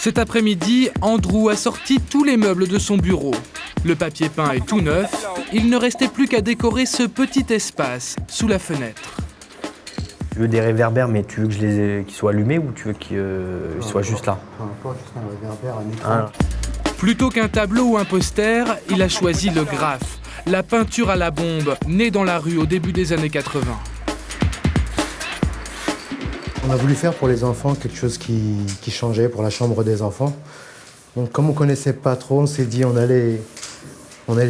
Cet après-midi, Andrew a sorti tous les meubles de son bureau. Le papier peint est tout neuf, il ne restait plus qu'à décorer ce petit espace sous la fenêtre. Tu veux des réverbères, mais tu veux que qu'ils soient allumés ou tu veux qu'ils soient juste là? Peu importe, juste un réverbère, un écran. Plutôt qu'un tableau ou un poster, il a choisi le graphe, la peinture à la bombe, née dans la rue au début des années 80. On a voulu faire pour les enfants quelque chose qui changeait pour la chambre des enfants. Donc, comme on ne connaissait pas trop, on s'est dit on allait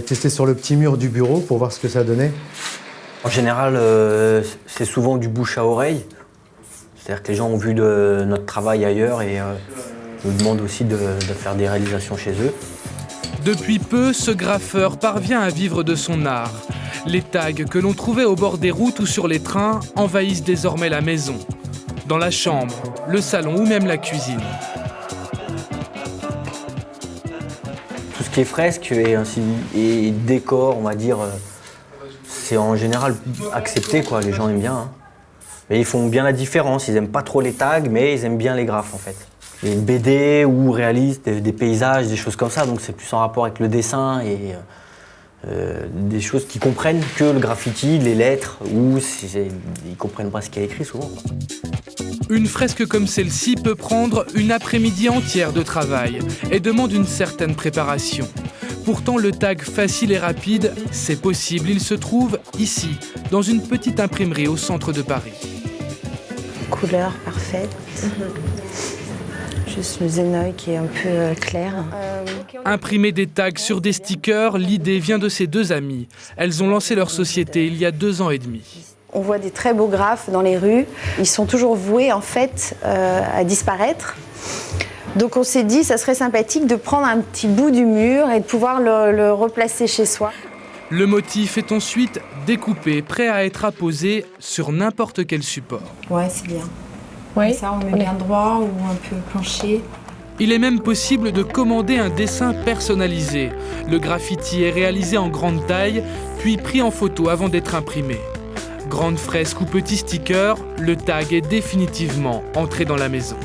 tester sur le petit mur du bureau pour voir ce que ça donnait. En général, c'est souvent du bouche à oreille. C'est-à-dire que les gens ont vu notre travail ailleurs et nous demandent aussi de faire des réalisations chez eux. Depuis peu, ce graffeur parvient à vivre de son art. Les tags que l'on trouvait au bord des routes ou sur les trains envahissent désormais la maison. Dans la chambre, le salon ou même la cuisine. Tout ce qui est fresque et décor, on va dire, c'est en général accepté, quoi. Les gens aiment bien. Hein. Mais ils font bien la différence. Ils n'aiment pas trop les tags, mais ils aiment bien les graphes, en fait. Et BD ou réaliste, des paysages, des choses comme ça. Donc c'est plus en rapport avec le dessin et des choses qu'ils comprennent que le graffiti, les lettres, ou ils comprennent pas ce qu'il y a écrit souvent. Une fresque comme celle-ci peut prendre une après-midi entière de travail et demande une certaine préparation. Pourtant, le tag facile et rapide, c'est possible. Il se trouve ici, dans une petite imprimerie au centre de Paris. Couleur parfaite. Juste le zénoï qui est un peu clair. Imprimer des tags sur des stickers, l'idée vient de ces deux amies. Elles ont lancé leur société il y a 2 ans et demi. On voit des très beaux graphes dans les rues. Ils sont toujours voués en fait à disparaître. Donc on s'est dit ça serait sympathique de prendre un petit bout du mur et de pouvoir le replacer chez soi. Le motif est ensuite découpé, prêt à être apposé sur n'importe quel support. Ouais, c'est bien. Oui. Ça, on met bien droit ou un peu penché. Il est même possible de commander un dessin personnalisé. Le graffiti est réalisé en grande taille, puis pris en photo avant d'être imprimé. Grande fresque ou petit sticker, le tag est définitivement entré dans la maison.